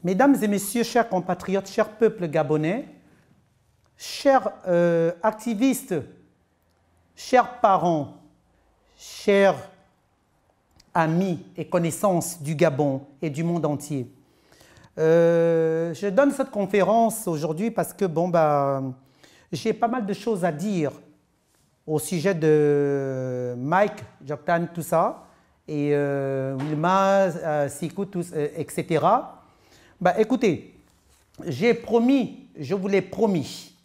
Mesdames et messieurs, chers compatriotes, chers peuples gabonais, chers activistes, chers parents, chers amis et connaissances du Gabon et du monde entier, je donne cette conférence aujourd'hui parce que j'ai pas mal de choses à dire au sujet de Mike, Joktan, tout ça, et Wilma, Sikou, etc. Écoutez, j'ai promis, je vous l'ai promis,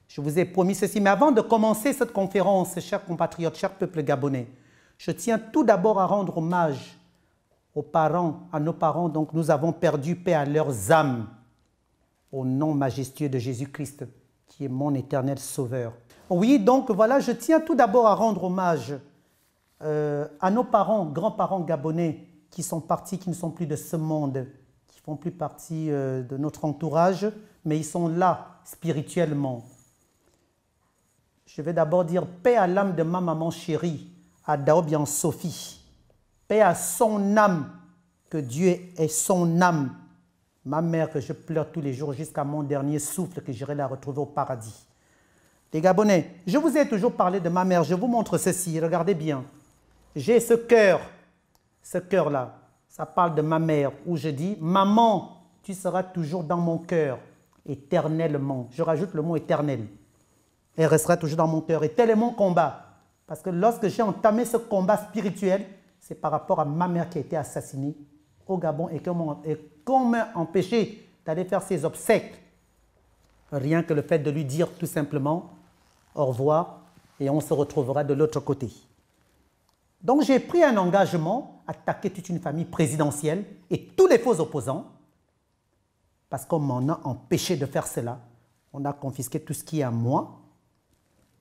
je vous ai promis ceci, mais avant de commencer cette conférence, chers compatriotes, chers peuples gabonais, je tiens tout d'abord à rendre hommage aux parents, à nos parents, donc nous avons perdu paix à leurs âmes, au nom majestueux de Jésus-Christ, qui est mon éternel sauveur. Oui, donc voilà, je tiens tout d'abord à rendre hommage à nos parents, grands-parents gabonais qui sont partis, qui ne sont plus de ce monde, qui ne font plus partie de notre entourage, mais ils sont là spirituellement. Je vais d'abord dire paix à l'âme de ma maman chérie, à Daobian Sophie. Paix à son âme, que Dieu ait son âme. Ma mère que je pleure tous les jours jusqu'à mon dernier souffle, que j'irai la retrouver au paradis. Les Gabonais, je vous ai toujours parlé de ma mère, je vous montre ceci, regardez bien. J'ai ce cœur-là, ça parle de ma mère, où je dis, maman, tu seras toujours dans mon cœur, éternellement. Je rajoute le mot éternel. Elle restera toujours dans mon cœur. Et tel est mon combat. Parce que lorsque j'ai entamé ce combat spirituel, c'est par rapport à ma mère qui a été assassinée au Gabon et qu'on m'a empêché d'aller faire ses obsèques. Rien que le fait de lui dire tout simplement au revoir et on se retrouvera de l'autre côté. Donc j'ai pris un engagement, attaquer toute une famille présidentielle et tous les faux opposants, parce qu'on m'en a empêché de faire cela. On a confisqué tout ce qui est à moi.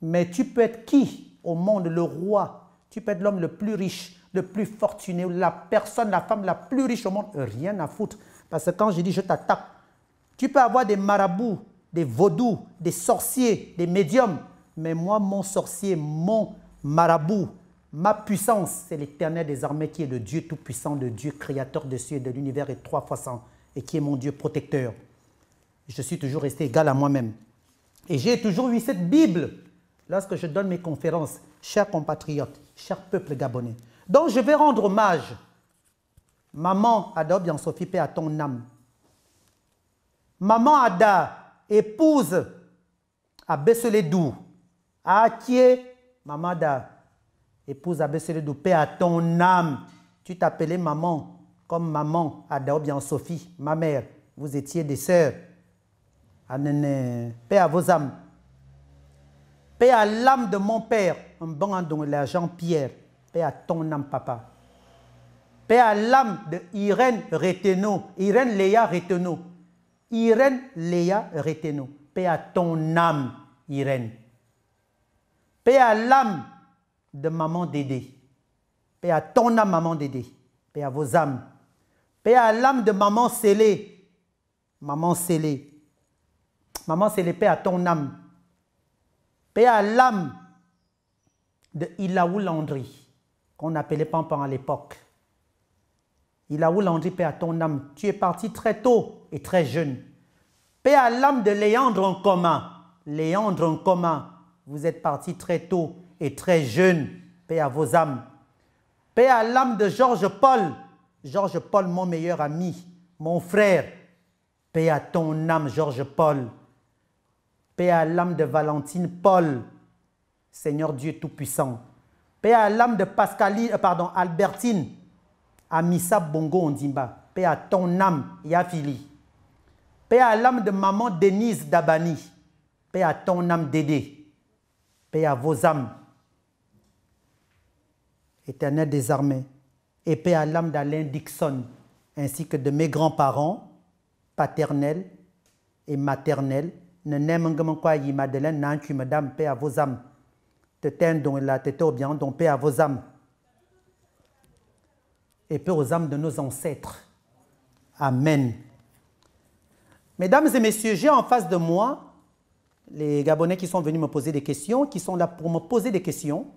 Mais tu peux être qui au monde? Le roi. Tu peux être l'homme le plus riche, le plus fortuné, la personne, la femme la plus riche au monde. Rien à foutre. Parce que quand je dis je t'attaque, tu peux avoir des marabouts, des vaudous, des sorciers, des médiums. Mais moi, mon sorcier, mon marabout, ma puissance, c'est l'Éternel des armées qui est le Dieu tout-puissant, le Dieu créateur des cieux et de l'univers et 3 fois 100 et qui est mon Dieu protecteur. Je suis toujours resté égal à moi-même. Et j'ai toujours eu cette Bible lorsque je donne mes conférences, chers compatriotes, chers peuples gabonais. Donc je vais rendre hommage. Maman Ada Obian Sophie, paix à ton âme. Maman Ada, épouse à Besseledou, à Akié, maman Ada, épouse à Besseledou, paix à ton âme. Tu t'appelais maman, comme maman Ada Obian Sophie, ma mère. Vous étiez des sœurs. Paix à vos âmes. Paix à l'âme de mon père, un bon andon, Jean-Pierre. Paix à ton âme, papa. Paix à l'âme de Irène Reteno, Irène Léa Reteno. Irène Léa Reteno. Paix à ton âme, Irène. Paix à l'âme de maman Dédé. Paix à ton âme, maman Dédé. Paix à vos âmes. Paix à l'âme de maman Célé. Maman Célé. Maman Célé, paix à ton âme. Paix à l'âme de Ilaou Landry, qu'on appelait Pampan à l'époque. Ilaou Landry, paix à ton âme. Tu es parti très tôt et très jeune. Paix à l'âme de Léandre en commun. Léandre en commun, vous êtes parti très tôt et très jeune. Paix à vos âmes. Paix à l'âme de Georges Paul. Georges Paul, mon meilleur ami, mon frère. Paix à ton âme, Georges Paul. Paix à l'âme de Valentine Paul, Seigneur Dieu Tout-Puissant. Paix à l'âme de Albertine, Amissa Bongo Ondimba. Paix à ton âme, Yafili. Paix à l'âme de maman Denise Dabani. Paix à ton âme, Dédé. Paix à vos âmes, Éternel des armées. Et paix à l'âme d'Alain Dixon, ainsi que de mes grands-parents, paternels et maternels. Ne n'aime pas Madeleine, Nantu, madame, paix à vos âmes. Te dont la tête au bien, dont paix à vos âmes. Et paix aux âmes de nos ancêtres. Amen. Mesdames et messieurs, j'ai en face de moi les Gabonais qui sont venus me poser des questions, qui sont là pour me poser des questions.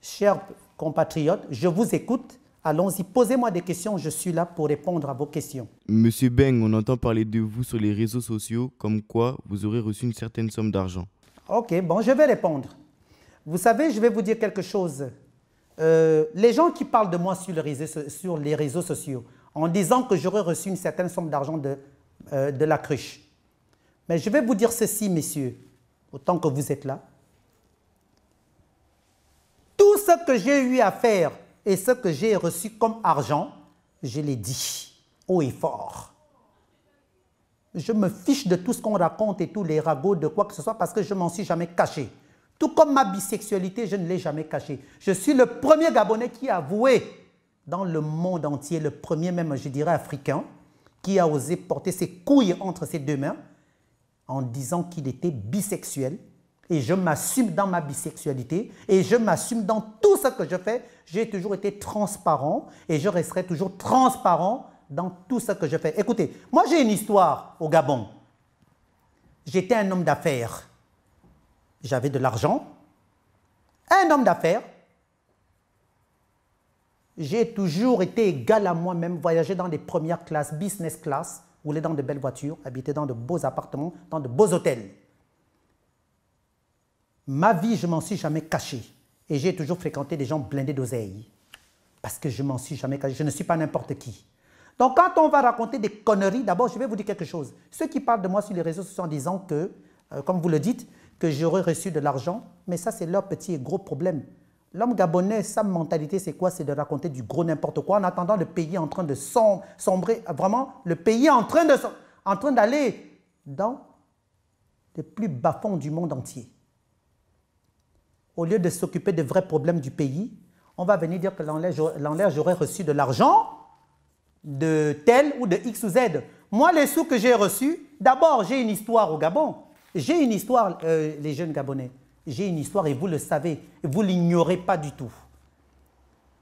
Chers compatriotes, je vous écoute Allons-y, posez-moi des questions, je suis là pour répondre à vos questions. Monsieur Beng, on entend parler de vous sur les réseaux sociaux, comme quoi vous aurez reçu une certaine somme d'argent. Ok, bon, je vais répondre. Vous savez, je vais vous dire quelque chose. Les gens qui parlent de moi sur les réseaux sociaux, en disant que j'aurais reçu une certaine somme d'argent de la cruche. Mais je vais vous dire ceci, messieurs, autant que vous êtes là. Tout ce que j'ai eu à faire et ce que j'ai reçu comme argent, je l'ai dit haut et fort. Je me fiche de tout ce qu'on raconte et tous les ragots de quoi que ce soit parce que je ne m'en suis jamais caché. Tout comme ma bisexualité, je ne l'ai jamais cachée. Je suis le premier Gabonais qui a avoué dans le monde entier, le premier même, je dirais, africain, qui a osé porter ses couilles entre ses deux mains en disant qu'il était bisexuel. Et je m'assume dans ma bisexualité et je m'assume dans tout ce que je fais. J'ai toujours été transparent et je resterai toujours transparent dans tout ce que je fais. Écoutez, moi j'ai une histoire au Gabon. J'étais un homme d'affaires. J'avais de l'argent. Un homme d'affaires. J'ai toujours été égal à moi-même, voyager dans des premières classes, business class, rouler dans de belles voitures, habiter dans de beaux appartements, dans de beaux hôtels. Ma vie, je ne m'en suis jamais caché. Et j'ai toujours fréquenté des gens blindés d'oseille. Parce que je ne m'en suis jamais caché. Je ne suis pas n'importe qui. Donc, quand on va raconter des conneries, d'abord, je vais vous dire quelque chose. Ceux qui parlent de moi sur les réseaux sociaux en disant que, comme vous le dites, que j'aurais reçu de l'argent, mais ça, c'est leur petit et gros problème. L'homme gabonais, sa mentalité, c'est quoi? C'est de raconter du gros n'importe quoi en attendant le pays en train de sombrer. Vraiment, le pays en train d'aller dans les plus bas-fonds du monde entier. Au lieu de s'occuper des vrais problèmes du pays, on va venir dire que l'enlève, j'aurais reçu de l'argent de tel ou de X ou Z. Moi, les sous que j'ai reçus, d'abord, j'ai une histoire au Gabon. J'ai une histoire, les jeunes Gabonais. J'ai une histoire et vous le savez, vous ne l'ignorez pas du tout.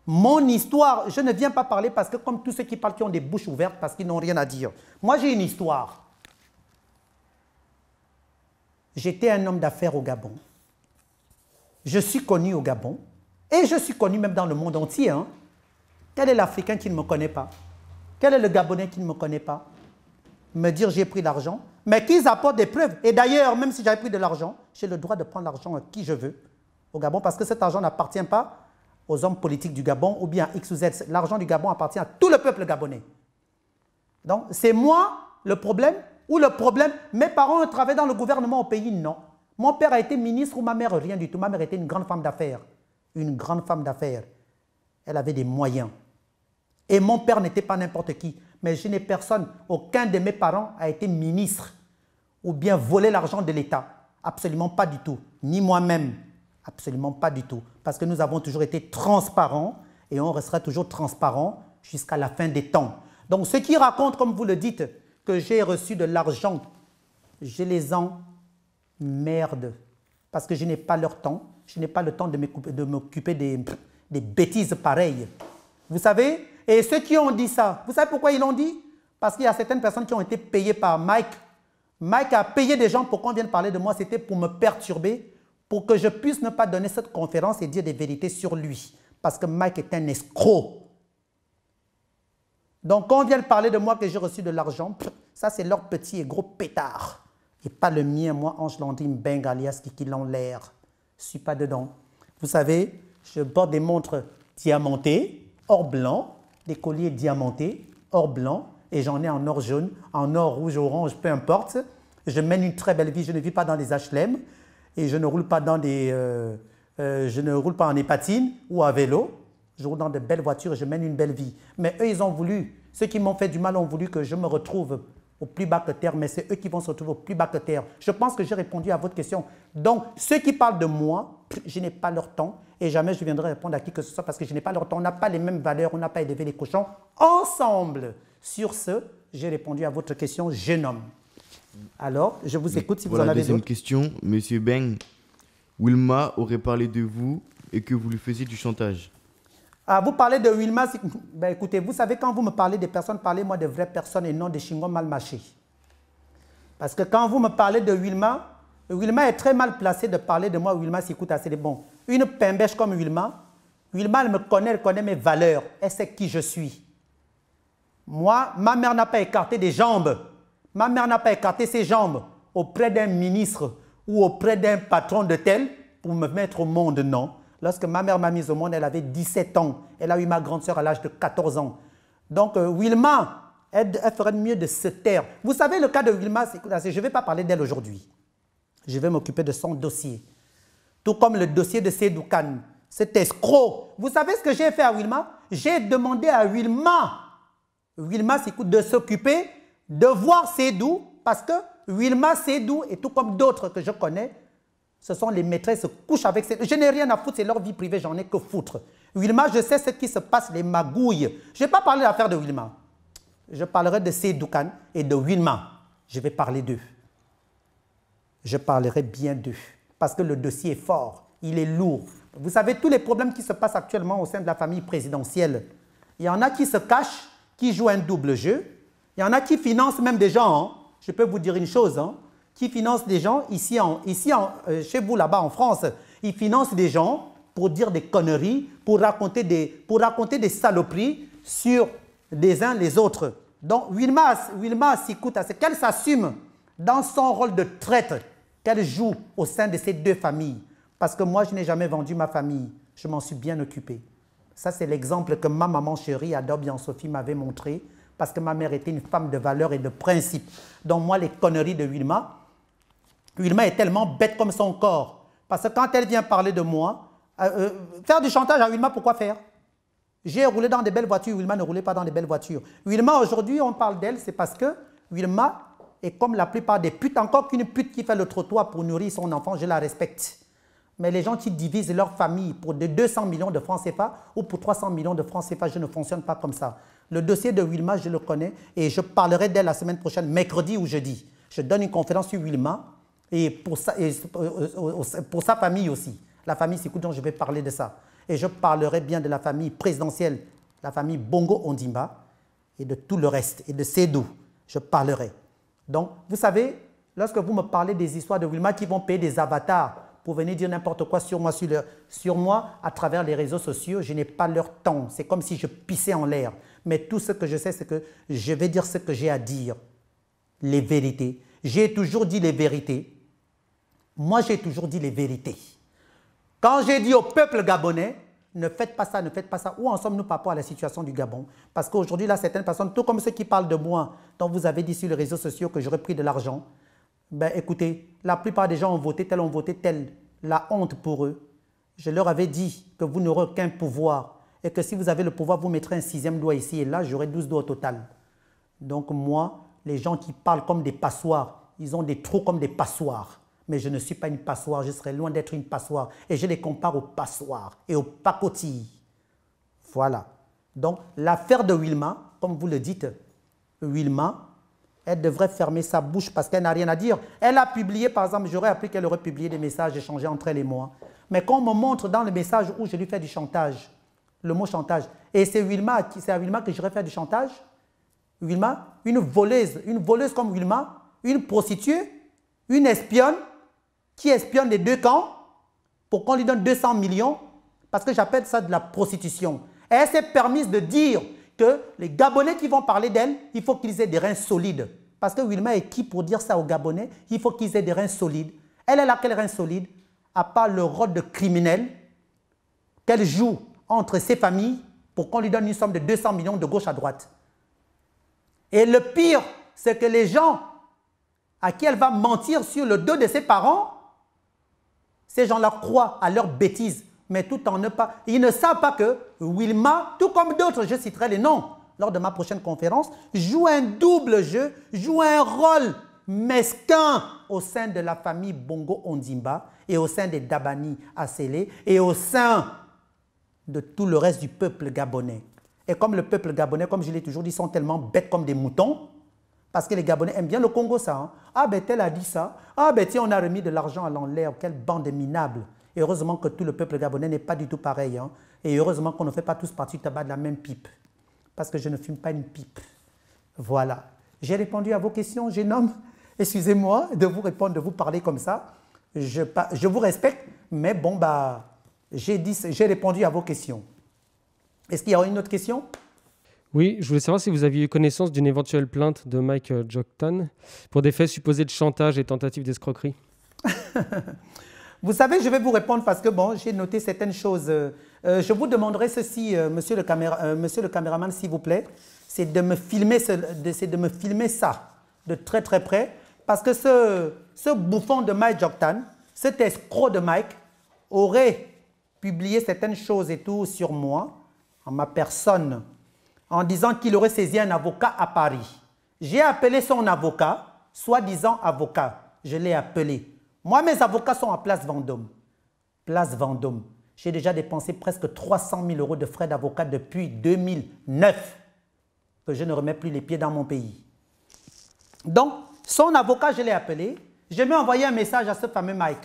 Mon histoire, je ne viens pas parler parce que comme tous ceux qui parlent qui ont des bouches ouvertes parce qu'ils n'ont rien à dire. Moi, j'ai une histoire. J'étais un homme d'affaires au Gabon. Je suis connu au Gabon et je suis connu même dans le monde entier. Hein. Quel est l'Africain qui ne me connaît pas? Quel est le Gabonais qui ne me connaît pas? Me dire j'ai pris l'argent, mais qu'ils apportent des preuves. Et d'ailleurs, même si j'avais pris de l'argent, j'ai le droit de prendre l'argent à qui je veux au Gabon parce que cet argent n'appartient pas aux hommes politiques du Gabon ou bien à X ou Z. L'argent du Gabon appartient à tout le peuple gabonais. Donc, c'est moi le problème ou le problème, mes parents ont travaillé dans le gouvernement au pays? Non. Mon père a été ministre ou ma mère? Rien du tout. Ma mère était une grande femme d'affaires. Une grande femme d'affaires. Elle avait des moyens. Et mon père n'était pas n'importe qui. Mais je n'ai personne, aucun de mes parents a été ministre ou bien volé l'argent de l'État. Absolument pas du tout. Ni moi-même. Absolument pas du tout. Parce que nous avons toujours été transparents et on restera toujours transparents jusqu'à la fin des temps. Donc ceux qui racontent, comme vous le dites, que j'ai reçu de l'argent, je les emmerde. Parce que je n'ai pas leur temps. Je n'ai pas le temps de m'occuper des bêtises pareilles. Vous savez? Et ceux qui ont dit ça, vous savez pourquoi ils l'ont dit? Parce qu'il y a certaines personnes qui ont été payées par Mike. Mike a payé des gens pour qu'on vienne parler de moi. C'était pour me perturber, pour que je puisse ne pas donner cette conférence et dire des vérités sur lui. Parce que Mike est un escroc. Donc, quand on vient parler de moi que j'ai reçu de l'argent, ça c'est leur petit et gros pétard. Et pas le mien, moi, Ange Landry Beng alias Kiki l'en l'air. Je ne suis pas dedans. Vous savez, je porte des montres diamantées, or blanc, des colliers diamantés, or blanc, et j'en ai en or jaune, en or rouge, orange, peu importe. Je mène une très belle vie, je ne vis pas dans des HLM, et je ne roule pas dans je ne roule pas en épatine ou à vélo. Je roule dans de belles voitures et je mène une belle vie. Mais eux, ils ont voulu, ceux qui m'ont fait du mal ont voulu que je me retrouve au plus bas que terre, mais c'est eux qui vont se retrouver au plus bas que terre. Je pense que j'ai répondu à votre question. Donc, ceux qui parlent de moi, je n'ai pas leur temps et jamais je viendrai répondre à qui que ce soit parce que je n'ai pas leur temps. On n'a pas les mêmes valeurs, on n'a pas élevé les cochons ensemble. Sur ce, j'ai répondu à votre question, jeune homme. Alors, je vous écoute si vous en avez d'autres. Deuxième question, Monsieur Beng. Wilma aurait parlé de vous et que vous lui faisiez du chantage. Ah, vous parlez de Wilma, ben écoutez, vous savez, quand vous me parlez des personnes, parlez-moi de vraies personnes et non de chingons mal mâchés. Parce que quand vous me parlez de Wilma, Wilma est très mal placée de parler de moi. Wilma s'écoute assez bon. Une pimbèche comme Wilma, Wilma, elle connaît mes valeurs. Elle sait qui je suis. Moi, ma mère n'a pas écarté des jambes. Ma mère n'a pas écarté ses jambes auprès d'un ministre ou auprès d'un patron de tel pour me mettre au monde, non. Lorsque ma mère m'a mise au monde, elle avait 17 ans. Elle a eu ma grande sœur à l'âge de 14 ans. Donc, Wilma, elle ferait mieux de se taire. Vous savez, le cas de Wilma, je ne vais pas parler d'elle aujourd'hui. Je vais m'occuper de son dossier. Tout comme le dossier de Seydou Kane, cet escroc. Vous savez ce que j'ai fait à Wilma? J'ai demandé à Wilma de s'occuper, de voir Seydou, parce que Wilma, Seydou, et tout comme d'autres que je connais, ce sont les maîtresses couchent avec Seydou. Je n'ai rien à foutre, c'est leur vie privée, j'en ai que foutre. Wilma, je sais ce qui se passe, les magouilles. Je ne vais pas parler de l'affaire de Wilma. Je parlerai de Seydou Kane et de Wilma. Je vais parler d'eux. Je parlerai bien d'eux. Parce que le dossier est fort, il est lourd. Vous savez, tous les problèmes qui se passent actuellement au sein de la famille présidentielle, il y en a qui se cachent, qui jouent un double jeu. Il y en a qui financent même des gens. Hein. Je peux vous dire une chose, hein, qui financent des gens chez vous là-bas en France. Ils financent des gens pour dire des conneries, pour raconter des saloperies sur les uns les autres. Donc Wilma Sikuta, c'est qu'elle s'assume dans son rôle de traître qu'elle joue au sein de ces deux familles. Parce que moi, je n'ai jamais vendu ma famille. Je m'en suis bien occupé. Ça, c'est l'exemple que ma maman chérie, Adobe Sophie, m'avait montré. Parce que ma mère était une femme de valeur et de principe. Donc moi, les conneries de Wilma est tellement bête comme son corps. Parce que quand elle vient parler de moi, faire du chantage à Wilma, pourquoi faire? J'ai roulé dans des belles voitures, Wilma ne roulait pas dans des belles voitures. Wilma, aujourd'hui, on parle d'elle, c'est parce que Wilma est comme la plupart des putes. Encore qu'une pute qui fait le trottoir pour nourrir son enfant, je la respecte. Mais les gens qui divisent leur famille pour de 200 millions de francs CFA ou pour 300 millions de francs CFA, je ne fonctionne pas comme ça. Le dossier de Wilma, je le connais et je parlerai d'elle la semaine prochaine, mercredi ou jeudi. Je donne une conférence sur Wilma et pour sa famille aussi. La famille Sikou, dont je vais parler de ça. Et je parlerai bien de la famille présidentielle, la famille Bongo Ondimba et de tout le reste, et de Seydou. Je parlerai. Donc, vous savez, lorsque vous me parlez des histoires de Wilma qui vont payer des avatars pour venir dire n'importe quoi sur moi à travers les réseaux sociaux, je n'ai pas leur temps. C'est comme si je pissais en l'air. Mais tout ce que je sais, c'est que je vais dire ce que j'ai à dire. Les vérités. J'ai toujours dit les vérités. Moi, j'ai toujours dit les vérités. Quand j'ai dit au peuple gabonais, ne faites pas ça, ne faites pas ça. Où en sommes-nous par rapport à la situation du Gabon? Parce qu'aujourd'hui, là, certaines personnes, tout comme ceux qui parlent de moi, dont vous avez dit sur les réseaux sociaux que j'aurais pris de l'argent, ben écoutez, la plupart des gens ont voté tel. La honte pour eux. Je leur avais dit que vous n'aurez aucun pouvoir et que si vous avez le pouvoir, vous mettrez un 6e doigt ici et là, j'aurai 12 doigts au total. Donc moi, les gens qui parlent comme des passoires, ils ont des trous comme des passoires. Mais je ne suis pas une passoire, je serais loin d'être une passoire. Et je les compare aux passoires et aux pacotilles. Voilà. Donc, l'affaire de Wilma, comme vous le dites, Wilma, elle devrait fermer sa bouche parce qu'elle n'a rien à dire. Elle a publié, par exemple, j'aurais appris qu'elle aurait publié des messages échangés entre elle et moi. Mais quand on me montre dans le message où je lui fais du chantage, le mot chantage, et c'est à Wilma que j'irais faire du chantage, Wilma, une voleuse comme Wilma, une prostituée, une espionne, qui espionne les deux camps pour qu'on lui donne 200 millions, parce que j'appelle ça de la prostitution. Et elle s'est permise de dire que les Gabonais qui vont parler d'elle, il faut qu'ils aient des reins solides. Parce que Wilma est qui pour dire ça aux Gabonais? Il faut qu'ils aient des reins solides. Elle a quel rein solide? À part le rôle de criminel qu'elle joue entre ses familles pour qu'on lui donne une somme de 200 millions de gauche à droite. Et le pire, c'est que les gens à qui elle va mentir sur le dos de ses parents, ces gens-là croient à leurs bêtises, mais tout en ne pas. Ils ne savent pas que Wilma, tout comme d'autres, je citerai les noms lors de ma prochaine conférence, joue un double jeu, joue un rôle mesquin au sein de la famille Bongo Ondimba et au sein des Dabani Asselé et au sein de tout le reste du peuple gabonais. Et comme le peuple gabonais, comme je l'ai toujours dit, sont tellement bêtes comme des moutons, parce que les Gabonais aiment bien le Congo, ça. Hein? Ah ben tel a dit ça. Ah ben tiens, on a remis de l'argent à l'enlève. Quelle bande minable. Et heureusement que tout le peuple gabonais n'est pas du tout pareil. Hein? Et heureusement qu'on ne fait pas tous partie du tabac de la même pipe. Parce que je ne fume pas une pipe. Voilà. J'ai répondu à vos questions, jeune homme. Excusez-moi de vous répondre, de vous parler comme ça. Je vous respecte, mais bon, bah, J'ai répondu à vos questions. Est-ce qu'il y aura une autre question? Oui, je voulais savoir si vous aviez eu connaissance d'une éventuelle plainte de Mike Joktan pour des faits supposés de chantage et tentative d'escroquerie. Vous savez, je vais vous répondre parce que bon, j'ai noté certaines choses. Je vous demanderai ceci, monsieur le caméraman, s'il vous plaît, c'est de me filmer ça de très très près, parce que ce bouffon de Mike Joktan, cet escroc de Mike, aurait publié certaines choses et tout sur moi, en ma personne, en disant qu'il aurait saisi un avocat à Paris. J'ai appelé son avocat, soi-disant avocat. Je l'ai appelé. Moi, mes avocats sont à Place Vendôme. Place Vendôme. J'ai déjà dépensé presque 300 000 € de frais d'avocat depuis 2009, que je ne remets plus les pieds dans mon pays. Donc, son avocat, je l'ai appelé. Je lui ai envoyé un message à ce fameux Mike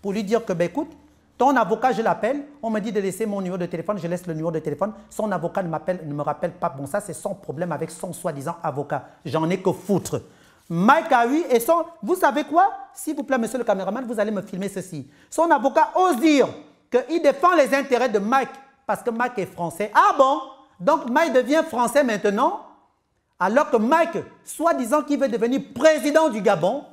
pour lui dire que, ben, écoute, ton avocat, je l'appelle, on me dit de laisser mon numéro de téléphone, je laisse le numéro de téléphone. Son avocat ne me rappelle pas. Bon, ça, c'est son problème avec son soi-disant avocat. J'en ai que foutre. Mike a eu et son... Vous savez quoi? S'il vous plaît, monsieur le caméraman, vous allez me filmer ceci. Son avocat ose dire qu'il défend les intérêts de Mike parce que Mike est français. Ah bon? Donc Mike devient français maintenant, alors que Mike, soi-disant qu'il veut devenir président du Gabon,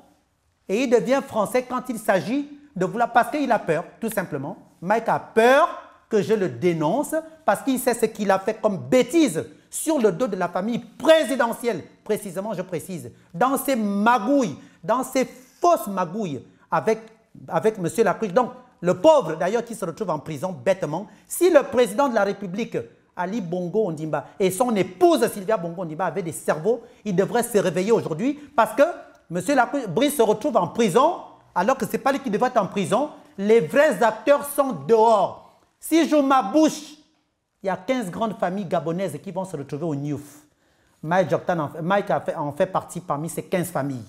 et il devient français quand il s'agit de vouloir, parce qu'il a peur, tout simplement. Mike a peur que je le dénonce parce qu'il sait ce qu'il a fait comme bêtise sur le dos de la famille présidentielle, précisément, je précise, dans ces magouilles, dans ces fausses magouilles avec M. Lacruche. Donc, le pauvre, d'ailleurs, qui se retrouve en prison bêtement, si le président de la République, Ali Bongo Ondimba, et son épouse Sylvia Bongo Ondimba avaient des cerveaux, ils devraient se réveiller aujourd'hui parce que M. Lacruche, Brice se retrouve en prison alors que ce n'est pas lui qui devrait être en prison. Les vrais acteurs sont dehors. Si j'ouvre ma bouche, il y a 15 grandes familles gabonaises qui vont se retrouver au Niouf. Mike Joktan en fait partie parmi ces 15 familles.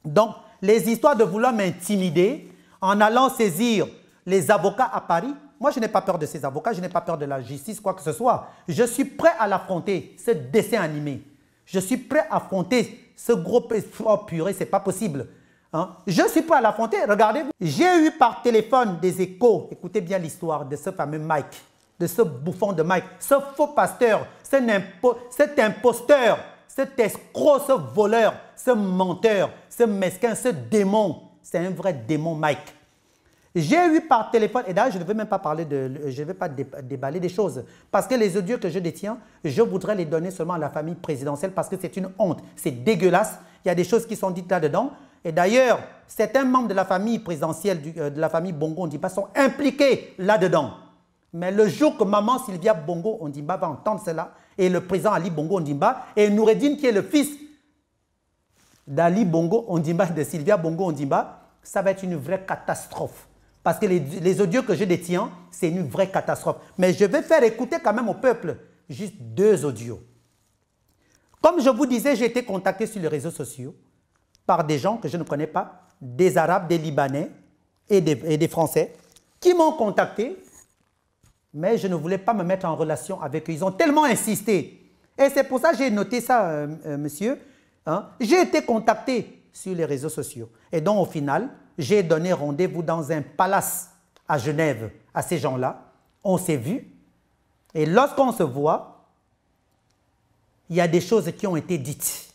Donc, les histoires de vouloir m'intimider en allant saisir les avocats à Paris, moi je n'ai pas peur de ces avocats, je n'ai pas peur de la justice, quoi que ce soit. Je suis prêt à l'affronter, ce dessin animé. Je suis prêt à affronter ce gros... Oh purée, c'est pas possible. Hein? Je suis prêt à l'affronter. Regardez-vous. J'ai eu par téléphone des échos. Écoutez bien l'histoire de ce fameux Mike, de ce bouffon de Mike, ce faux pasteur, cet imposteur, cet escroc, ce voleur, ce menteur, ce mesquin, ce démon. C'est un vrai démon, Mike. J'ai eu par téléphone, et d'ailleurs je ne vais même pas parler je ne vais pas déballer des choses, parce que les audios que je détiens, je voudrais les donner seulement à la famille présidentielle parce que c'est une honte, c'est dégueulasse. Il y a des choses qui sont dites là-dedans. Et d'ailleurs, certains membres de la famille présidentielle, de la famille Bongo Ondimba sont impliqués là-dedans. Mais le jour que maman Sylvia Bongo Ondimba va entendre cela, et le président Ali Bongo Ondimba, et Noureddine qui est le fils d'Ali Bongo Ondimba, de Sylvia Bongo Ondimba, ça va être une vraie catastrophe. Parce que les audios que je détiens, c'est une vraie catastrophe. Mais je vais faire écouter quand même au peuple juste 2 audios. Comme je vous disais, j'ai été contacté sur les réseaux sociaux par des gens que je ne connais pas, des Arabes, des Libanais et des Français, qui m'ont contacté, mais je ne voulais pas me mettre en relation avec eux. Ils ont tellement insisté. Et c'est pour ça que j'ai noté ça, monsieur. Hein? J'ai été contacté sur les réseaux sociaux. Et donc, au final, j'ai donné rendez-vous dans un palace à Genève à ces gens-là. On s'est vus. Et lorsqu'on se voit, il y a des choses qui ont été dites.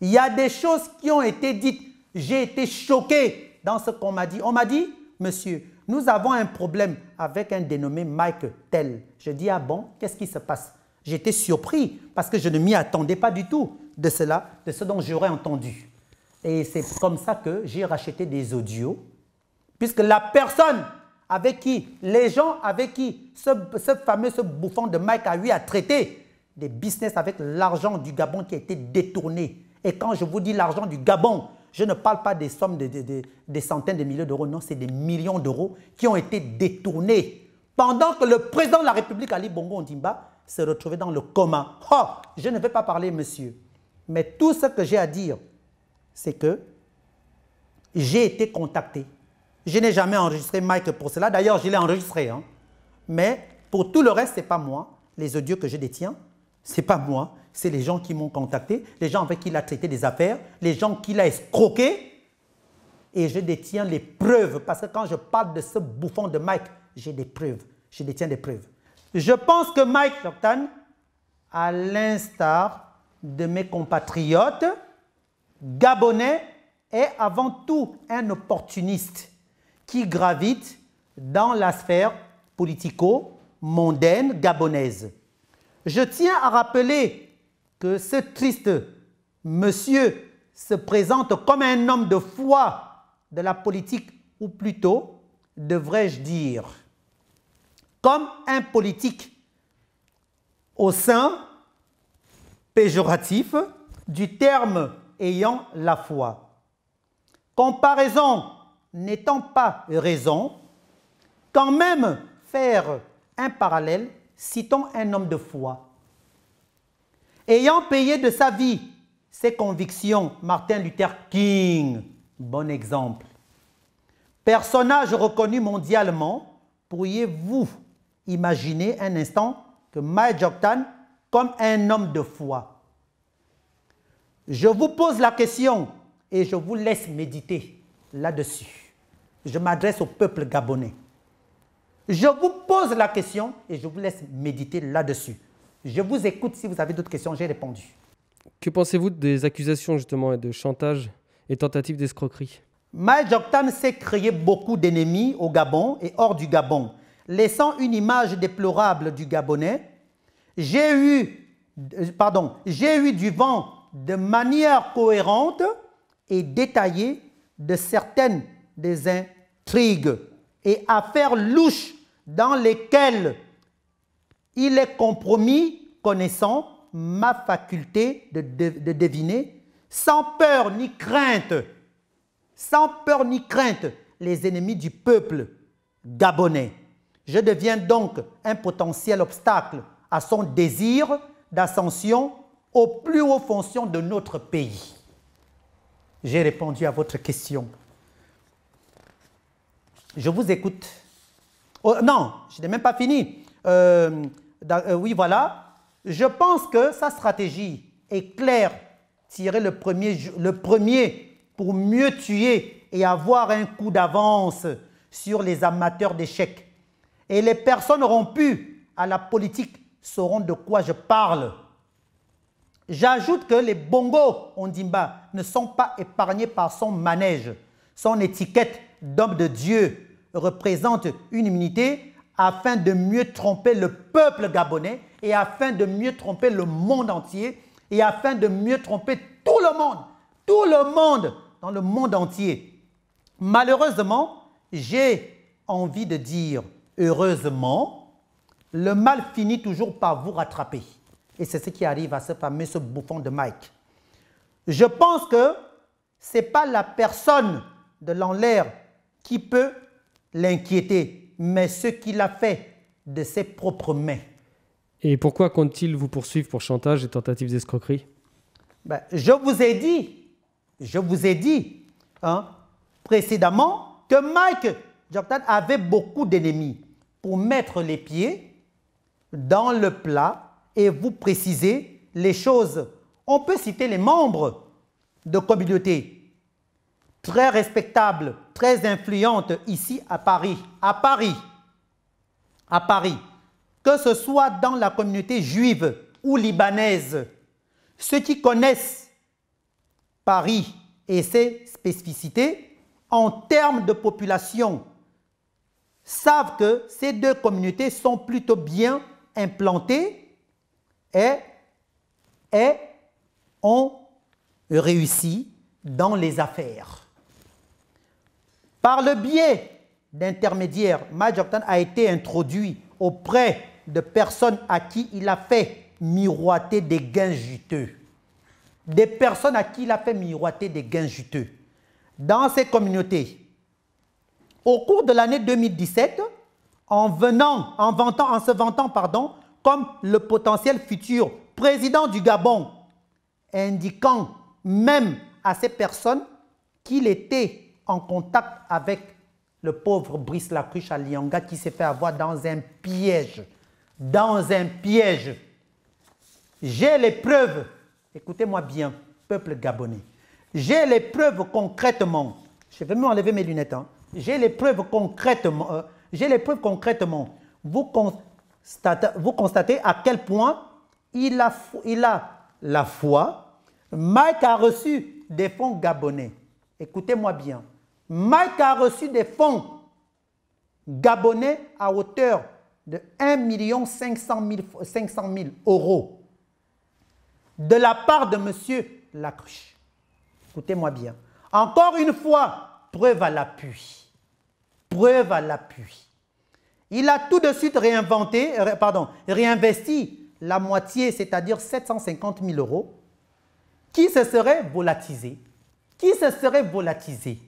Il y a des choses qui ont été dites. J'ai été choqué dans ce qu'on m'a dit. On m'a dit, monsieur, nous avons un problème avec un dénommé Mike Tel. Je dis, ah bon, qu'est-ce qui se passe? J'étais surpris parce que je ne m'y attendais pas du tout de cela, de ce dont j'aurais entendu. Et c'est comme ça que j'ai racheté des audios, puisque la personne avec qui, les gens avec qui ce bouffon de Mike a eu à traiter des business avec l'argent du Gabon qui a été détourné. Et quand je vous dis l'argent du Gabon, je ne parle pas des sommes des centaines de milliers d'euros, non, c'est des millions d'euros qui ont été détournés pendant que le président de la République, Ali Bongo Ondimba, se retrouvait dans le coma. Oh, je ne vais pas parler, monsieur. Mais tout ce que j'ai à dire, c'est que j'ai été contacté. Je n'ai jamais enregistré Mike pour cela. D'ailleurs, je l'ai enregistré. Hein. Mais pour tout le reste, ce n'est pas moi. Les audios que je détiens, ce n'est pas moi. C'est les gens qui m'ont contacté, les gens avec qui il a traité des affaires, les gens qu'il a escroqués. Et je détiens les preuves. Parce que quand je parle de ce bouffon de Mike, j'ai des preuves. Je détiens des preuves. Je pense que Mike Joktan, à l'instar de mes compatriotes gabonais, est avant tout un opportuniste qui gravite dans la sphère politico-mondaine gabonaise. Je tiens à rappeler que ce triste monsieur se présente comme un homme de foi de la politique, ou plutôt, devrais-je dire, comme un politique au sein péjoratif du terme ayant la foi. Comparaison n'étant pas raison, quand même faire un parallèle, citons un homme de foi. Ayant payé de sa vie ses convictions, Martin Luther King, bon exemple. Personnage reconnu mondialement, pourriez-vous imaginer un instant que Mike Joktan comme un homme de foi? Je vous pose la question et je vous laisse méditer là-dessus. Je m'adresse au peuple gabonais. Je vous pose la question et je vous laisse méditer là-dessus. Je vous écoute si vous avez d'autres questions, j'ai répondu. Que pensez-vous des accusations justement de chantage et tentatives d'escroquerie? Mike Joktan s'est créé beaucoup d'ennemis au Gabon et hors du Gabon, laissant une image déplorable du Gabonais. J'ai eu du vent de manière cohérente et détaillée de certaines des intrigues et affaires louches dans lesquelles il est compromis, connaissant ma faculté de deviner, sans peur ni crainte, les ennemis du peuple gabonais. Je deviens donc un potentiel obstacle à son désir d'ascension aux plus hautes fonctions de notre pays. J'ai répondu à votre question. Je vous écoute. Oh, non, je n'ai même pas fini. Oui, voilà. Je pense que sa stratégie est claire. Tirer le premier pour mieux tuer et avoir un coup d'avance sur les amateurs d'échecs. Et les personnes rompues à la politique sauront de quoi je parle. J'ajoute que les bongos Ondimba ne sont pas épargnés par son manège. Son étiquette d'homme de Dieu représente une immunité afin de mieux tromper le peuple gabonais et afin de mieux tromper le monde entier et afin de mieux tromper tout le monde dans le monde entier. Malheureusement, j'ai envie de dire heureusement, le mal finit toujours par vous rattraper. Et c'est ce qui arrive à ce bouffon de Mike. Je pense que ce n'est pas la personne de l'en-l'air qui peut l'inquiéter, mais ce qu'il a fait de ses propres mains. Et pourquoi compte-t-il vous poursuivre pour chantage et tentatives d'escroquerie? Je vous ai dit précédemment que Mike Joktan avait beaucoup d'ennemis pour mettre les pieds dans le plat et vous préciser les choses. On peut citer les membres de communautés très respectables, très influentes ici à Paris. Que ce soit dans la communauté juive ou libanaise, ceux qui connaissent Paris et ses spécificités en termes de population savent que ces deux communautés sont plutôt bien implantées et ont réussi dans les affaires. Par le biais d'intermédiaires, Mike Joktan a été introduit auprès de personnes à qui il a fait miroiter des gains juteux. Des personnes à qui il a fait miroiter des gains juteux. Dans ces communautés, au cours de l'année 2017, en se vantant comme le potentiel futur président du Gabon, indiquant même à ces personnes qu'il était en contact avec le pauvre Brice Lacruche à Lianga qui s'est fait avoir dans un piège. J'ai les preuves, écoutez-moi bien, peuple gabonais, j'ai les preuves concrètement, je vais même enlever mes lunettes, j'ai les preuves concrètement J'ai les preuves concrètement. Vous constatez à quel point il a la foi. Mike a reçu des fonds gabonais. Écoutez-moi bien. Mike a reçu des fonds gabonais à hauteur de 1 500 000 euros de la part de M. Lacruche. Écoutez-moi bien. Encore une fois, preuve à l'appui. Preuve à l'appui. Il a tout de suite réinvesti la moitié, c'est-à-dire 750 000 euros, qui se serait volatilisé. Qui se serait volatilisé.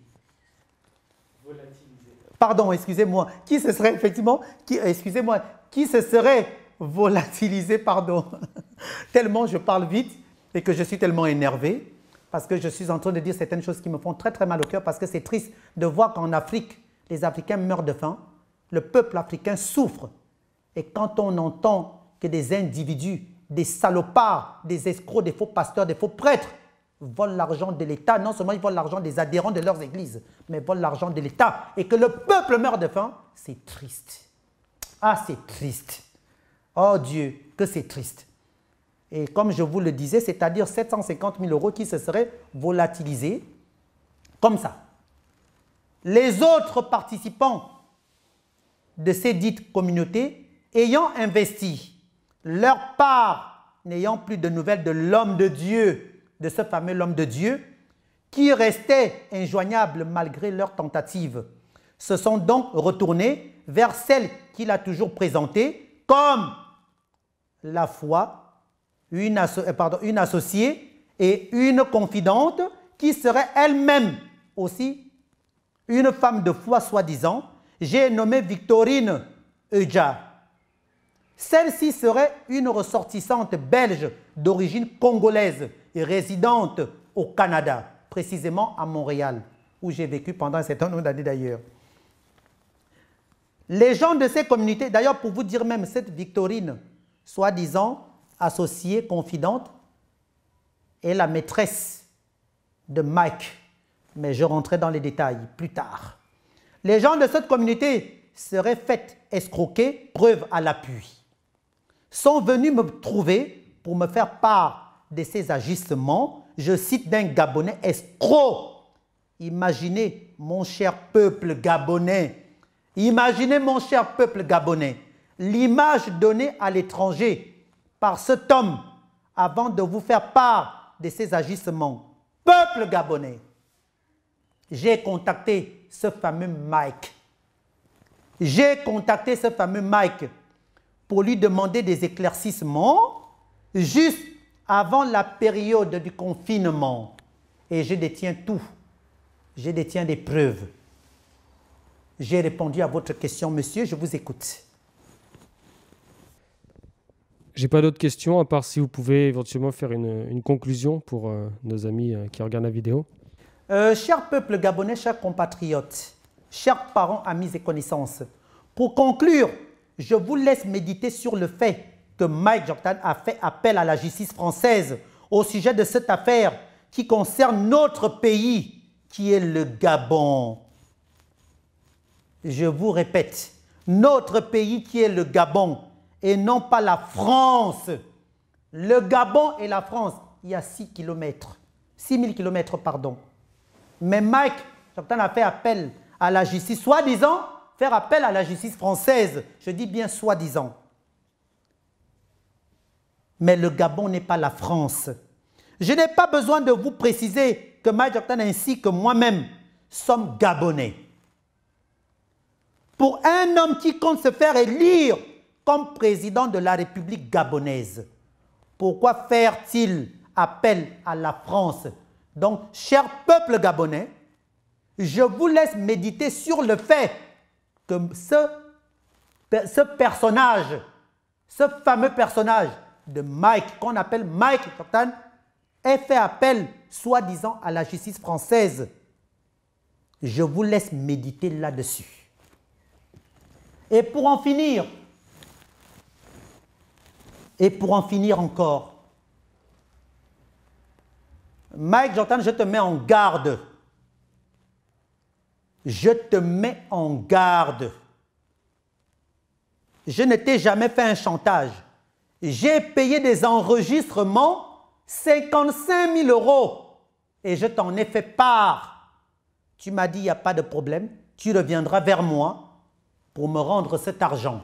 Pardon, excusez-moi. Qui se serait effectivement, qui se serait volatilisé, pardon. Tellement je parle vite et que je suis tellement énervé parce que je suis en train de dire certaines choses qui me font très très mal au cœur parce que c'est triste de voir qu'en Afrique, les Africains meurent de faim, le peuple africain souffre. Et quand on entend que des individus, des salopards, des escrocs, des faux pasteurs, des faux prêtres volent l'argent de l'État, non seulement ils volent l'argent des adhérents de leurs églises, mais volent l'argent de l'État et que le peuple meurt de faim, c'est triste. Ah, c'est triste. Oh Dieu, que c'est triste. Et comme je vous le disais, c'est-à-dire 750 000 euros qui se seraient volatilisés comme ça. Les autres participants de ces dites communautés ayant investi leur part, n'ayant plus de nouvelles de l'homme de Dieu, de ce fameux homme de Dieu, qui restait injoignable malgré leurs tentatives, se sont donc retournés vers celle qu'il a toujours présentée comme la foi, une associée et une confidente qui serait elle-même aussi une femme de foi soi-disant. J'ai nommé Victorine Eudja. Celle-ci serait une ressortissante belge d'origine congolaise et résidente au Canada, précisément à Montréal, où j'ai vécu pendant un certain nombre d'années d'ailleurs. Les gens de ces communautés, d'ailleurs pour vous dire même, cette Victorine, soi-disant associée, confidente, est la maîtresse de Mike, mais je rentrerai dans les détails plus tard. Les gens de cette communauté seraient fait escroquer, preuve à l'appui. Sont venus me trouver pour me faire part de ces agissements, je cite d'un Gabonais escroc. Imaginez mon cher peuple gabonais, imaginez mon cher peuple gabonais, l'image donnée à l'étranger par cet homme avant de vous faire part de ces agissements. Peuple gabonais, j'ai contacté ce fameux Mike. J'ai contacté ce fameux Mike pour lui demander des éclaircissements juste avant la période du confinement. Et je détiens tout. Je détiens des preuves. J'ai répondu à votre question, monsieur, je vous écoute. J'ai pas d'autres questions, à part si vous pouvez éventuellement faire une conclusion pour nos amis qui regardent la vidéo. Cher peuple gabonais, chers compatriotes, chers parents, amis et connaissances, pour conclure, je vous laisse méditer sur le fait que Mike Jordan a fait appel à la justice française au sujet de cette affaire qui concerne notre pays, qui est le Gabon. Je vous répète, notre pays qui est le Gabon et non pas la France. Le Gabon et la France, il y a 6 000 kilomètres, pardon. Mais Mike Jordan a fait appel à la justice, soi-disant faire appel à la justice française. Je dis bien soi-disant. Mais le Gabon n'est pas la France. Je n'ai pas besoin de vous préciser que Mike Jordan ainsi que moi-même sommes Gabonais. Pour un homme qui compte se faire élire comme président de la République gabonaise, pourquoi faire-t-il appel à la France? Donc, cher peuple gabonais, je vous laisse méditer sur le fait que ce personnage, ce fameux personnage de Mike, qu'on appelle Mike Jordan, ait fait appel, soi-disant, à la justice française. Je vous laisse méditer là-dessus. Et pour en finir encore, Mike Jordan, je te mets en garde. Je te mets en garde. je ne t'ai jamais fait un chantage. J'ai payé des enregistrements 55 000 € et je t'en ai fait part. Tu m'as dit, il n'y a pas de problème, tu reviendras vers moi pour me rendre cet argent.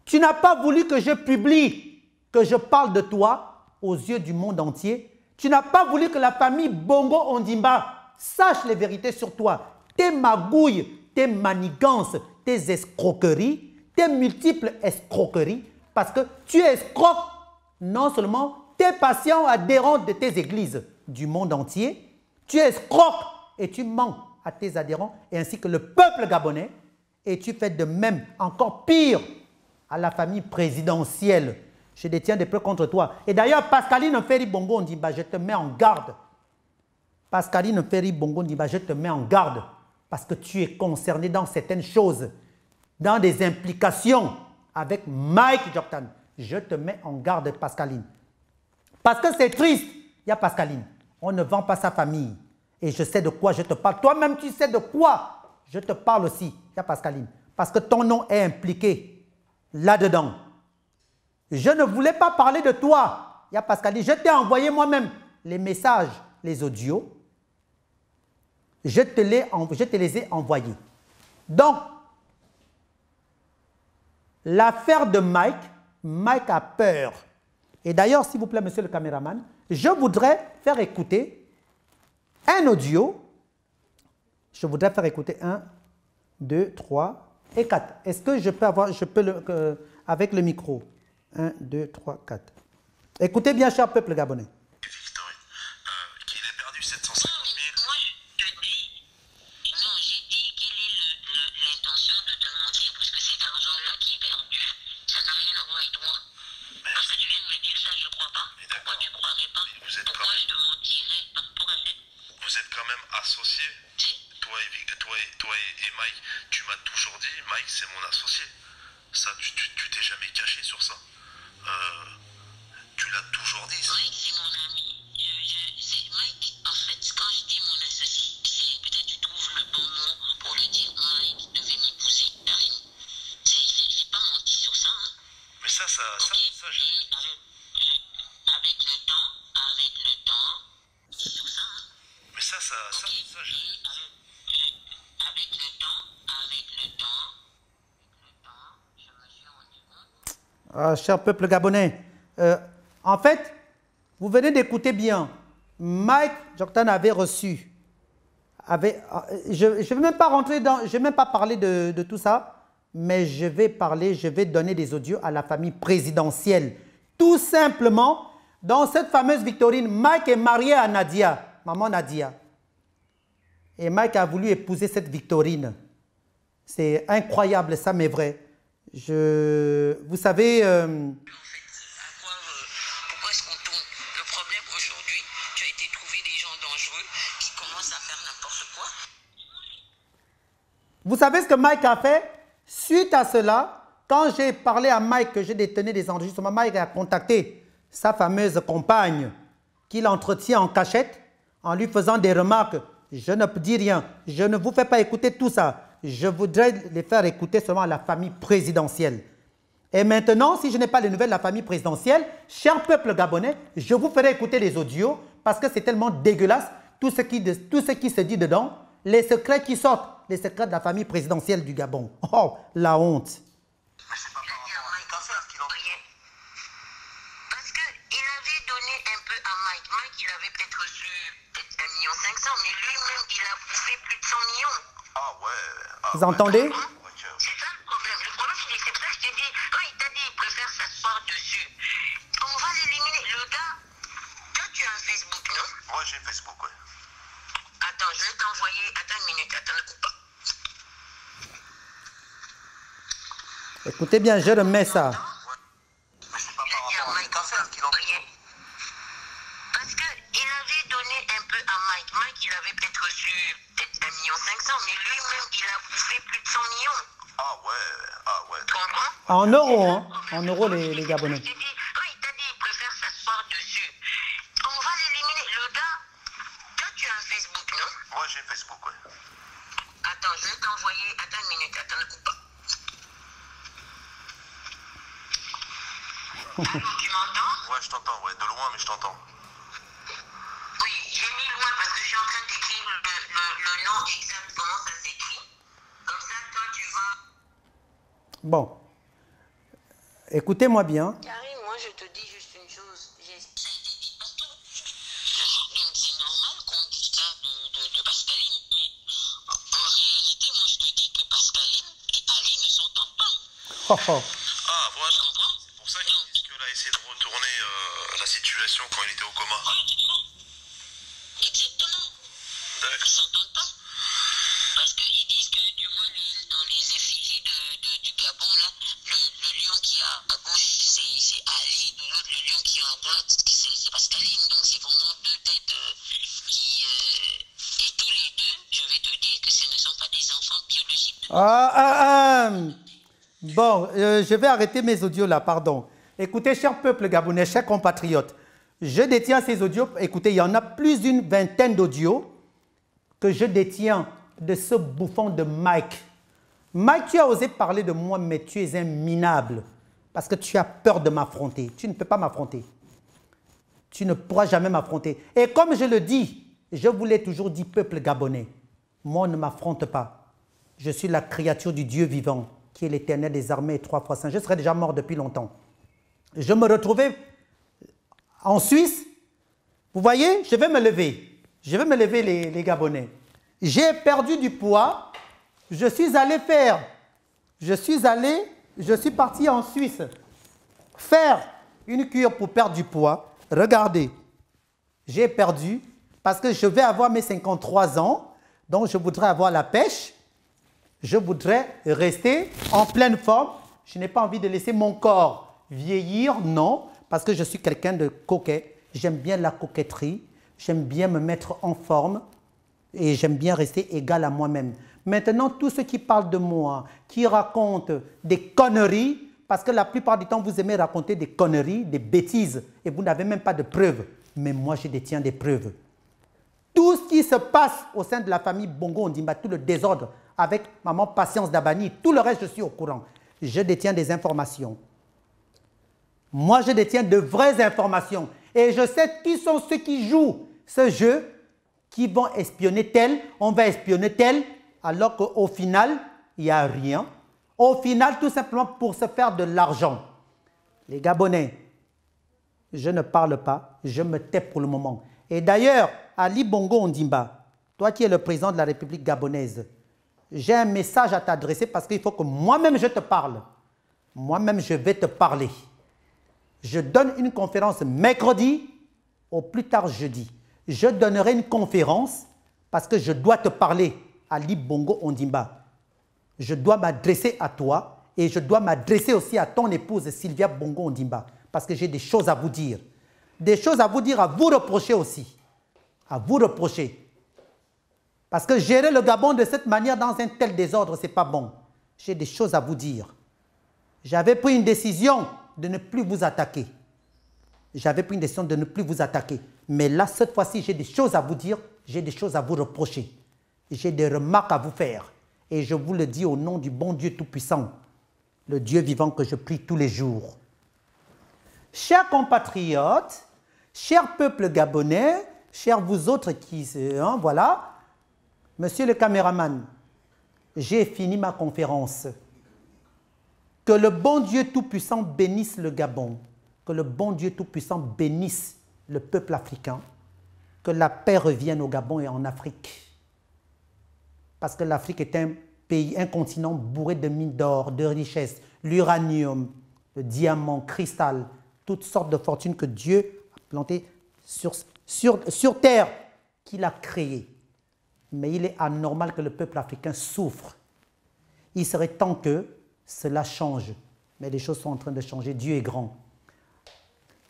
Tu n'as pas voulu que je publie, que je parle de toi aux yeux du monde entier. Tu n'as pas voulu que la famille Bongo Ondimba sache les vérités sur toi. Tes magouilles, tes manigances, tes escroqueries, tes multiples escroqueries, parce que tu escroques non seulement tes patients adhérents de tes églises du monde entier, tu escroques et tu mens à tes adhérents et ainsi que le peuple gabonais, et tu fais de même, encore pire, à la famille présidentielle. Je détiens des preuves contre toi. Et d'ailleurs, Pascaline Ferry Bongo Ondimba, je te mets en garde. Pascaline Ferry Bongo Ondimba, je te mets en garde parce que tu es concerné dans certaines choses, dans des implications avec Mike Joktan. Je te mets en garde, Pascaline. Parce que c'est triste. Il y a Pascaline. On ne vend pas sa famille. Et je sais de quoi je te parle. Toi-même, tu sais de quoi je te parle aussi. Il y a Pascaline. Parce que ton nom est impliqué là-dedans. Je ne voulais pas parler de toi. Il y a Pascaline. Je t'ai envoyé moi-même les messages, les audios. Je te les ai envoyés. Donc, l'affaire de Mike a peur. Et d'ailleurs, s'il vous plaît, monsieur le caméraman, je voudrais faire écouter un audio. Je voudrais faire écouter 1, 2, 3 et 4. Est-ce que je peux avec le micro 1, 2, 3, 4. Écoutez bien, cher peuple gabonais. Qu'il ait perdu 750 000. Moi, je te dis, non, j'ai dit quelle est l'intention de te mentir, parce que cet argent-là qui est perdu, ça n'a rien à voir avec toi. Parce que tu viens de me dire ça, je ne crois pas. Pourquoi tu ne croirais pas? Pourquoi je te mentirais par rapport à ça? Vous êtes quand même associés. Toi et Mike, tu m'as toujours dit, Mike, c'est mon associé. Ça, tu t'es jamais caché sur ça. Tu l'as toujours dit. Ça. Mike, c'est mon ami. Mike, en fait, quand je dis mon associé, peut-être tu trouves le bon mot pour le dire. Mike devait m'épouser, Karine. J'ai pas menti sur ça. Hein. Mais ça, j'ai... Avec le temps, c'est sur ça. Hein. Mais ça, j'ai... Avec le temps, je me suis rendu compte. Ah, cher peuple gabonais, en fait, vous venez d'écouter bien. Mike Joktan avait reçu. Je ne vais même pas rentrer dans. Je ne vais même pas parler de tout ça, mais je vais donner des audios à la famille présidentielle. Tout simplement, dans cette fameuse Victorine, Mike est marié à Nadia, maman Nadia. Et Mike a voulu épouser cette Victorine. C'est incroyable, ça, mais vrai. Vous savez... Pourquoi est-ce qu'on tourne? Le problème aujourd'hui, tu as été trouvé des gens dangereux qui commencent à faire n'importe quoi. Vous savez ce que Mike a fait? Suite à cela, quand j'ai parlé à Mike que j'ai détenu des enregistrements, Mike a contacté sa fameuse compagne qu'il entretient en cachette en lui faisant des remarques. Je ne dis rien, je ne vous fais pas écouter tout ça. Je voudrais les faire écouter seulement à la famille présidentielle. Et maintenant, si je n'ai pas les nouvelles de la famille présidentielle, cher peuple gabonais, je vous ferai écouter les audios parce que c'est tellement dégueulasse, tout ce qui se dit dedans, les secrets qui sortent, les secrets de la famille présidentielle du Gabon. Oh, la honte. Mais c'est pas par rapport à l'affaire qu'il en est. Parce qu'il avait donné un peu à Mike. Mike, il avait peut-être reçu 1,5 million, mais lui-même, il a bouffé plus de 100 millions. Ah ouais. Vous entendez? C'est ça le problème. Le problème, c'est pour ça que je t'ai dit, quand il t'a dit qu'il préfère s'asseoir dessus, on va l'éliminer. Le gars, toi, tu as un Facebook, non? Moi, j'ai un Facebook, ouais. Attends, je vais t'envoyer. Attends une minute, attends, ne coupe pas. Écoutez bien, je remets ça. Mais c'est pas par rapport à l'affaire qu'il en est. Parce qu'il avait donné un peu à Mike. Mike, il avait peut-être reçu 1,5 million, mais lui-même, il a bouffé plus de 100 millions. Ah ouais. Tu comprends? En euros, hein? En euros, les Gabonais. Je t'ai dit, quand il t'a dit qu'il préfère s'asseoir dessus, on va l'éliminer. Le gars, toi, tu as un Facebook, non? Moi, j'ai un Facebook, ouais. Attends, je vais t'envoyer. Attends une minute, attends, ne coupe pas. Allô, tu m'entends? Ouais, je t'entends, ouais, de loin, mais je t'entends. Oui, j'ai mis loin parce que je suis en train d'écrire le nom exact, comment ça s'écrit. Comme ça, toi, tu vas... Bon, écoutez-moi bien. Karine, moi, je te dis juste une chose. Ça a été dit partout. Donc, c'est normal qu'on dise ça de Pascaline. Mais en réalité, moi, je te dis que Pascaline et Ali ne s'entendent pas. Oh, oh. Ah, voilà. Tu comprends? C'est pour ça qu'elle a essayé de retourner la situation quand il était au coma. Exactement. Ils D'accord. ne s'entendent pas. Parce qu'ils disent que, tu vois, dans les effigies du Gabon, là, le lion qui est à gauche, c'est Ali. De l'autre, le lion qui est à droite, c'est Pascaline. Donc, c'est vraiment deux têtes qui... et tous les deux, je vais te dire que ce ne sont pas des enfants biologiques. Bon, je vais arrêter mes audios là, pardon. Écoutez, cher peuple gabonais, chers compatriotes, je détiens ces audios. Écoutez, il y en a plus d'une vingtaine d'audios que je détiens de ce bouffon de Mike. Mike, tu as osé parler de moi, mais tu es un minable. Parce que tu as peur de m'affronter. Tu ne peux pas m'affronter. Tu ne pourras jamais m'affronter. Et comme je le dis, je vous l'ai toujours dit, peuple gabonais, moi, on ne m'affronte pas. Je suis la créature du Dieu vivant, qui est l'Éternel des armées et 3 fois saint. Je serais déjà mort depuis longtemps. Je me retrouvais en Suisse. Vous voyez, je vais me lever. Je vais me lever, les Gabonais. J'ai perdu du poids. Je suis parti en Suisse faire une cure pour perdre du poids. Regardez, j'ai perdu parce que je vais avoir mes 53 ans. Donc, je voudrais avoir la pêche. Je voudrais rester en pleine forme. Je n'ai pas envie de laisser mon corps vieillir, non, parce que je suis quelqu'un de coquet. J'aime bien la coquetterie. J'aime bien me mettre en forme et j'aime bien rester égal à moi-même. Maintenant, tous ceux qui parlent de moi, qui racontent des conneries, parce que la plupart du temps, vous aimez raconter des conneries, des bêtises, et vous n'avez même pas de preuves. Mais moi, je détiens des preuves. Tout ce qui se passe au sein de la famille Bongo Ondimba, tout le désordre, avec maman Patience Dabani, tout le reste, je suis au courant. Je détiens des informations. Moi, je détiens de vraies informations. Et je sais qui sont ceux qui jouent ce jeu, qui vont espionner tel, on va espionner tel, alors qu'au final, il n'y a rien. Au final, tout simplement pour se faire de l'argent. Les Gabonais, je ne parle pas, je me tais pour le moment. Et d'ailleurs, Ali Bongo Ondimba, toi qui es le président de la République gabonaise, j'ai un message à t'adresser parce qu'il faut que moi-même je te parle. Moi-même, je vais te parler. Je donne une conférence mercredi, au plus tard jeudi. Je donnerai une conférence parce que je dois te parler, Ali Bongo Ondimba. Je dois m'adresser à toi et je dois m'adresser aussi à ton épouse Sylvia Bongo Ondimba parce que j'ai des choses à vous dire. Des choses à vous dire, à vous reprocher aussi. À vous reprocher. Parce que gérer le Gabon de cette manière dans un tel désordre, ce n'est pas bon. J'ai des choses à vous dire. J'avais pris une décision de ne plus vous attaquer. J'avais pris une décision de ne plus vous attaquer. Mais là, cette fois-ci, j'ai des choses à vous dire, j'ai des choses à vous reprocher. J'ai des remarques à vous faire. Et je vous le dis au nom du bon Dieu Tout-Puissant, le Dieu vivant que je prie tous les jours. Chers compatriotes, chers peuples gabonais, chers vous autres qui... voilà. Monsieur le caméraman, j'ai fini ma conférence. Que le bon Dieu Tout-Puissant bénisse le Gabon. Que le bon Dieu Tout-Puissant bénisse le peuple africain. Que la paix revienne au Gabon et en Afrique. Parce que l'Afrique est un pays, un continent bourré de mines d'or, de richesses, l'uranium, le diamant, cristal, toutes sortes de fortunes que Dieu a plantées sur terre, qu'il a créées. Mais il est anormal que le peuple africain souffre. Il serait temps que cela change. Mais les choses sont en train de changer. Dieu est grand.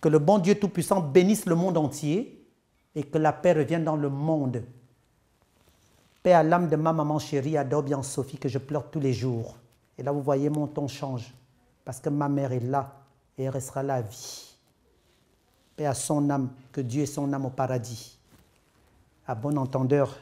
Que le bon Dieu Tout-Puissant bénisse le monde entier et que la paix revienne dans le monde. Paix à l'âme de ma maman chérie, Adobian Sophie, que je pleure tous les jours. Et là, vous voyez, mon ton change. Parce que ma mère est là et elle restera là à vie. Paix à son âme, que Dieu ait son âme au paradis. À bon entendeur.